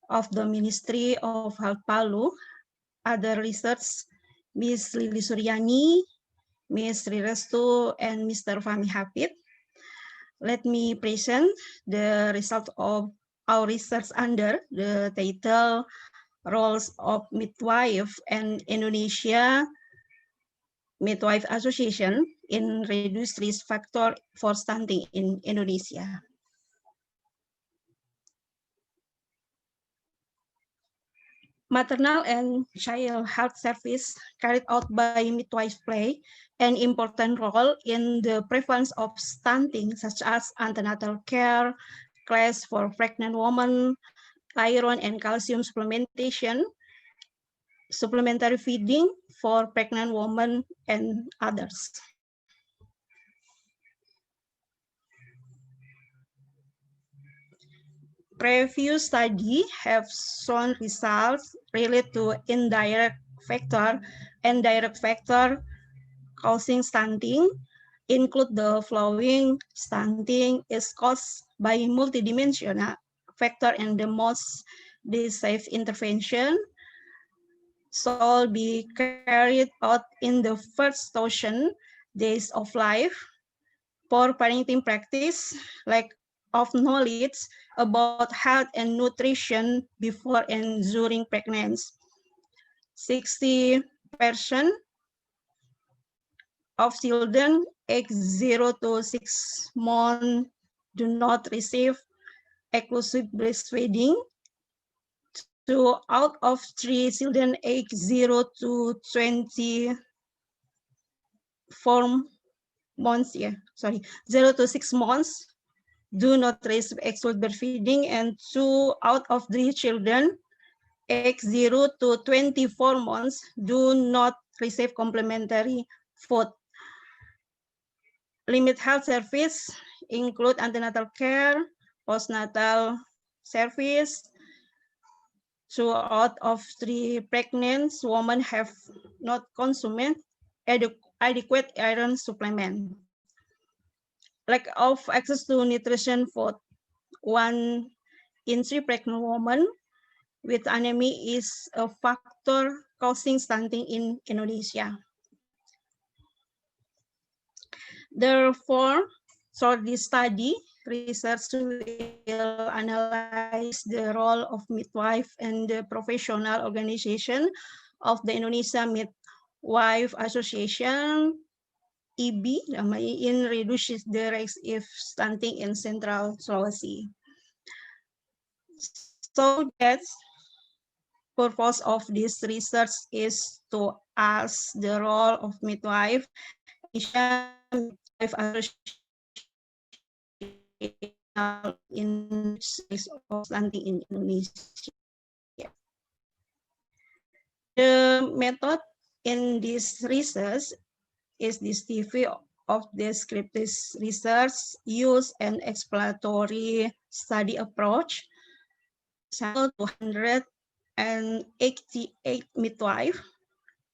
of the Ministry of Health Palu, other research, Ms. Lili Suryani, Ms. Rirestu, and Mr. Fahmi Hafid. Let me present the result of our research under the title Roles of Midwife and Indonesia Midwife Association in Reduced Risk Factor for Stunting in Indonesia. Maternal and child health service carried out by midwives play an important role in the prevalence of stunting, such as antenatal care, class for pregnant women, iron and calcium supplementation, supplementary feeding for pregnant women, and others. Previous studies have shown results related to indirect factor and direct factor causing stunting, include the following. Stunting is caused by multidimensional factor, and the most decisive intervention shall be carried out in the first 1,000 days of life. Poor parenting practice, lack of knowledge about health and nutrition before and during pregnancy. 60% of children aged 0 to 6 months do not receive exclusive breastfeeding. 2 out of 3 children aged 0 to 24 months, 0 to 6 months do not receive exclusive breastfeeding, and 2 out of 3 children aged 0 to 24 months do not receive complementary food. Limit health service include antenatal care, postnatal service. 2 out of 3 pregnant women have not consumed adequate iron supplement. Lack of access to nutrition for 1 in 3 pregnant women with anemia is a factor causing stunting in Indonesia. Therefore, through this study, research will analyze the role of midwife and the professional organization of the Indonesia Midwife Association, IBI, in reducing the risk of stunting in Central Sulawesi. So that's purpose of this research is to ask the role of midwife in stunting in Indonesia. The method in this research is distinct of descriptive research, use an exploratory study approach. 288 midwife.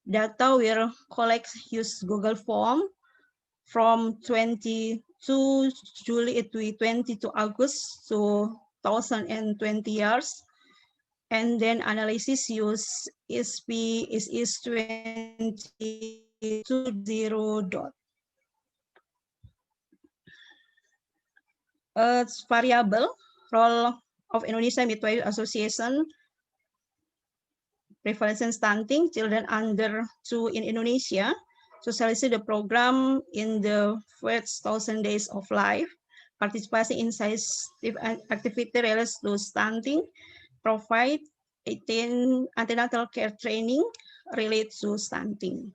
Data were collected use Google Form from 22 July to 22 August to 2020 years. And then analysis use ISP is 2020. Variable role of Indonesia Midwife Association, prevalence stunting, children under 2 in Indonesia, socialize the program in the first 1,000 days of life, participation in scientific activity related to stunting, provide 18 antenatal care training related to stunting.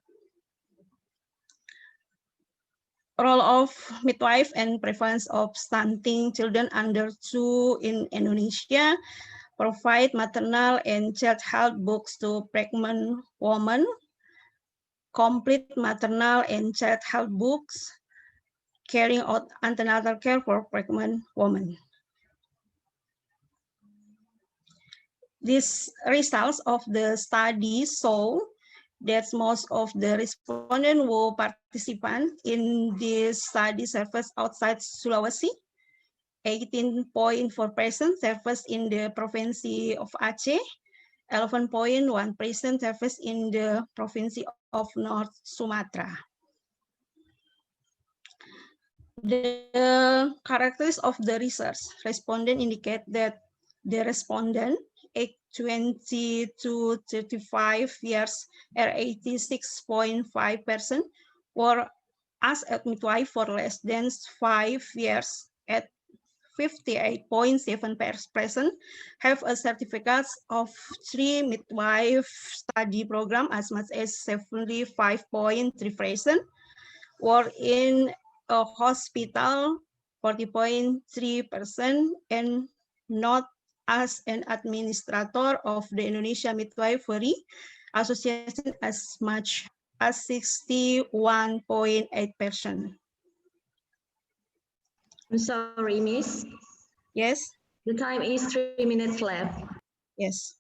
Role of midwife and prevalence of stunting children under 2 in Indonesia, provide maternal and child health books to pregnant women, complete maternal and child health books, carrying out antenatal care for pregnant women. These results of the study show that most of the respondents who participant in this study service outside Sulawesi, 18.4% service in the province of Aceh, 11.1% service in the province of North Sumatra. The characteristics of the research respondent indicate that the respondent, age 20 to 35 years, or 86.5%, were asked at midwife for less than 5 years at 58.7%, have a certificate of 3 midwife study program as much as 75.3%, were in a hospital 40.3%, and not as an administrator of the Indonesia Midwifery Association as much as 61.8%. I'm sorry, Miss. Yes? The time is 3 minutes left. Yes.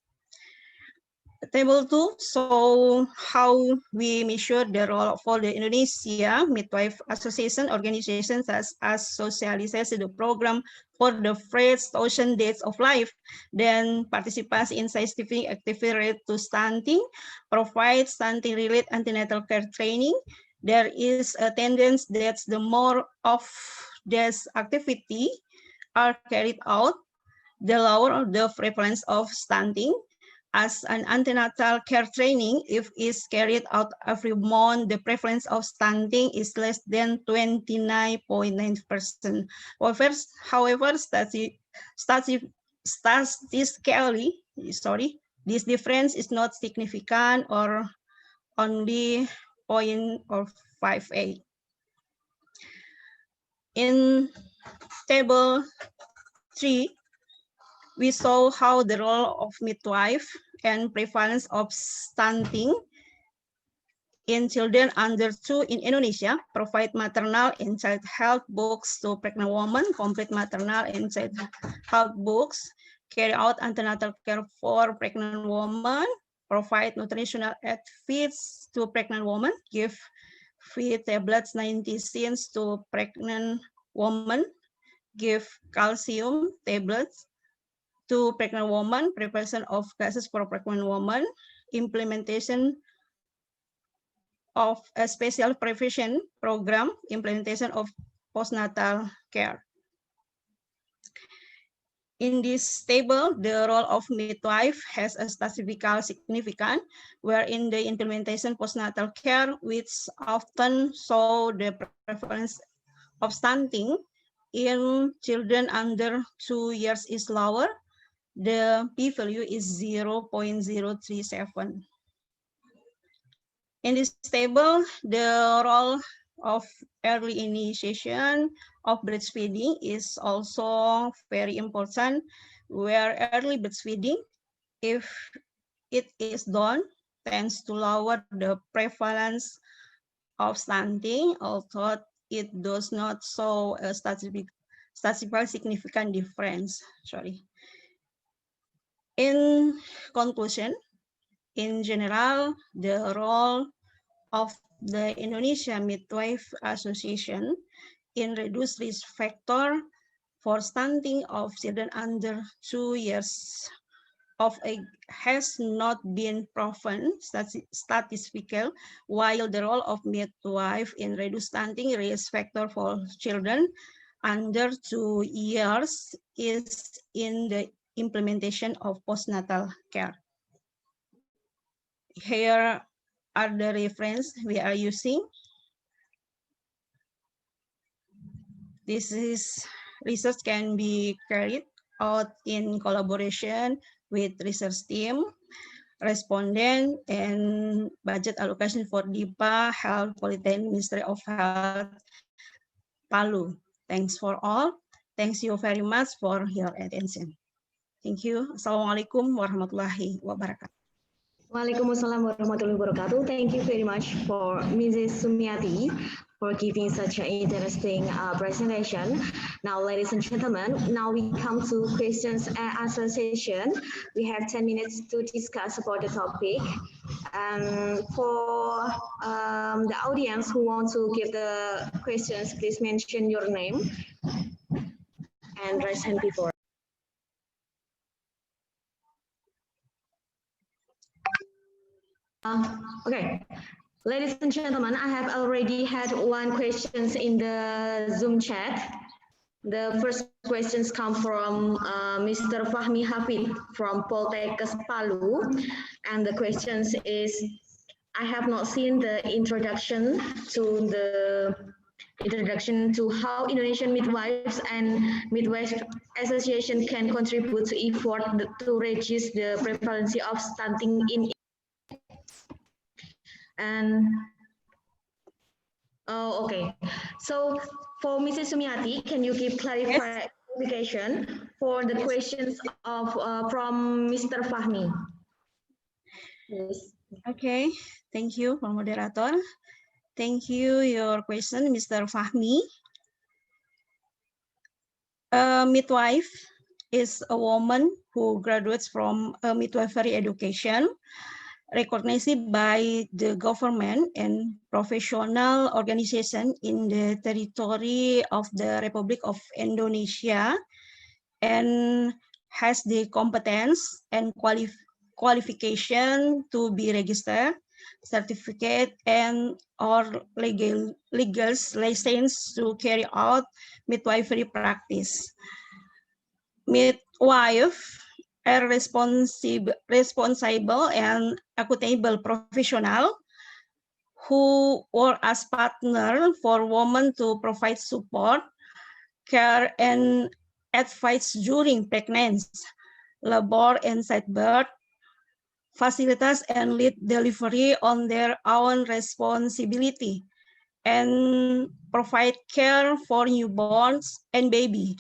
Table 2 show how we measure the role for the Indonesia Midwife Association organizations as socialization the program for the first 1,000 days of life, then participants in scientific activity related to stunting, provide stunting-related antenatal care training. There is a tendency that the more of this activity are carried out, the lower the prevalence of stunting. As an antenatal care training, if it's carried out every month, the prevalence of stunting is less than 29.9%. However, statistically, this difference is not significant or only 0.58. In table 3, we saw how the role of midwife and prevalence of stunting in children under 2 in Indonesia, provide maternal and child health books to pregnant women, complete maternal and child health books, carry out antenatal care for pregnant women, provide nutritional aid feeds to pregnant women, give feed tablets 90 cents to pregnant women, give calcium tablets to pregnant women, preparation of gases for pregnant women, implementation of a special prevention program, implementation of postnatal care. In this table, the role of midwife has a statistical significance, where in the implementation postnatal care, which often show the prevalence of stunting in children under 2 years is lower. The p-value is 0.037. In this table, the role of early initiation of breastfeeding is also very important, where early breastfeeding, if it is done, tends to lower the prevalence of stunting, although it does not show a statistical significant difference. In conclusion, in general, the role of the Indonesia Midwife Association in reduced risk factor for stunting of children under 2 years of age has not been proven statistically, while the role of midwife in reduced stunting risk factor for children under 2 years is in the implementation of postnatal care. Here are the reference we are using. This is research can be carried out in collaboration with research team, respondent, and budget allocation for DIPA Health Polytechnic Ministry of Health Palu. Thanks for all. Thanks you very much for your attention. Thank you. Assalamualaikum warahmatullahi wabarakatuh. Waalaikumsalam warahmatullahi wabarakatuh. Thank you very much for Mrs. Sumiati for giving such an interesting presentation. Now, ladies and gentlemen, now we come to questions and answer session. We have 10 minutes to discuss about the topic. And for the audience who want to give the questions, please mention your name. and raise hand before. Okay, ladies and gentlemen, I have already had one questions in the Zoom chat. The first questions come from Mr. Fahmi Hafid from Poltekkes Palu, and the questions is, I have not seen the introduction to how Indonesian midwives and midwives association can contribute to effort to reduce the prevalence of stunting in. And oh, okay. So for Mrs. Sumiati, can you give clarification for the questions of from Mr. Fahmi? Yes. Okay, thank you, Pak Moderator. Thank you your question, Mr. Fahmi. A midwife is a woman who graduates from a midwifery education recognized by the government and professional organization in the territory of the Republic of Indonesia and has the competence and qualification to be registered, certificate, and or legal license to carry out midwifery practice. Midwife a responsible and accountable professional who work as partner for women to provide support, care, and advice during pregnancy, labor, and childbirth, facilitate and lead delivery on their own responsibility, and provide care for newborns and baby.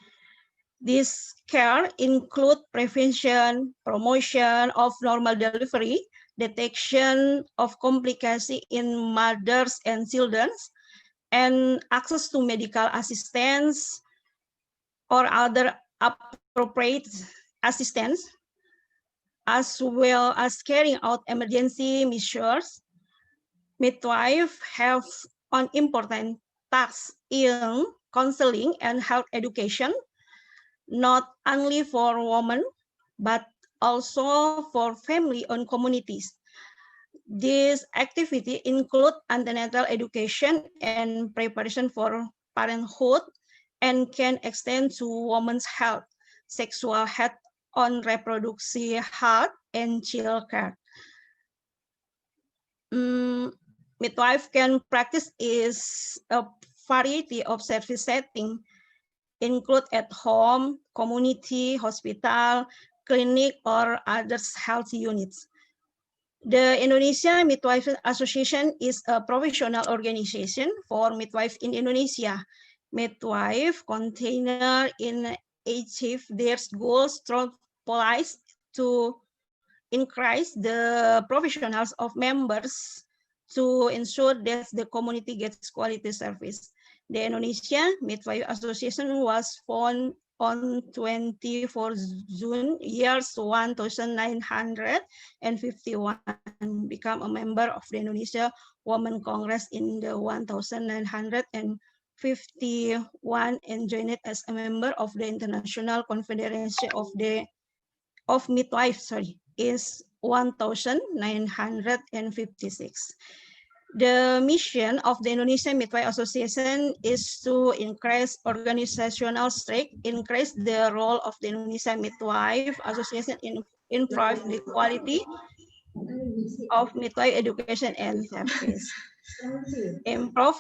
This care include prevention, promotion of normal delivery, detection of complications in mothers and children, and access to medical assistance or other appropriate assistance, as well as carrying out emergency measures. Midwives have an important task in counseling and health education, not only for women, but also for family-owned communities. These activities include antenatal education and preparation for parenthood and can extend to women's health, sexual health, on reproductive health, and child care. Midwife can practice is a variety of service settings, include at home, community, hospital, clinic, or other health units. The Indonesia Midwife Association is a professional organization for midwives in Indonesia. Midwife container in achieve their goals through policies to increase the professionals of members to ensure that the community gets quality service. The Indonesia Midwife Association was formed on 24 June years 1951, become a member of the Indonesia Women Congress in the 1951 and joined as a member of the International Confederation of Midwives, is 1956. The mission of the Indonesian Midwife Association is to increase organizational strength, increase the role of the Indonesian Midwife Association in improve the quality of midwife education and service, improve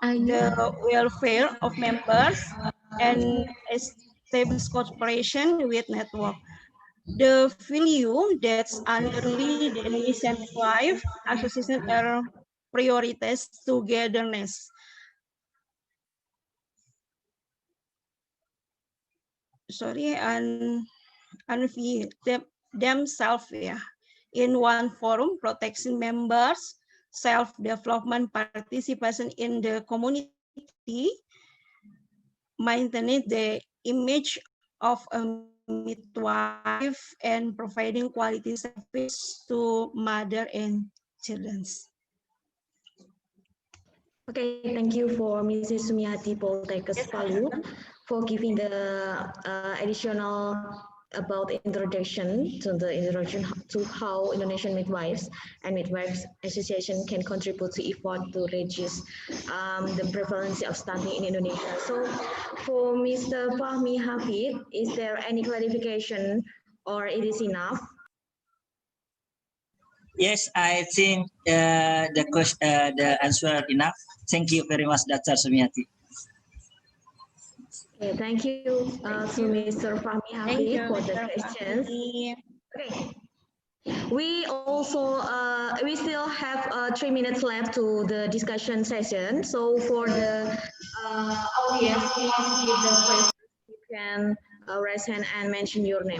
the welfare of members, and establish cooperation with network. The value that's underly the Indonesian Midwife Association are priorities togetherness. And themselves, in one forum, protecting members, self-development, participation in the community, maintaining the image of a midwife, and providing quality service to mother and children. Okay, thank you for Mrs. Sumiati Poltekkes Palu for giving the additional about introduction to how Indonesian midwives and midwives association can contribute to effort to reduce the prevalence of stunting in Indonesia. So for Mr. Fahmi Hafid, is there any clarification or it is enough? Yes, I think the answer enough. Thank you very much, Dr. Sumiati. Okay, thank you to Mr. Fahmi Hafid for the questions. Okay. We also we still have 3 minutes left to the discussion session. So for the audience who wants to give the question, you can raise hand and mention your name.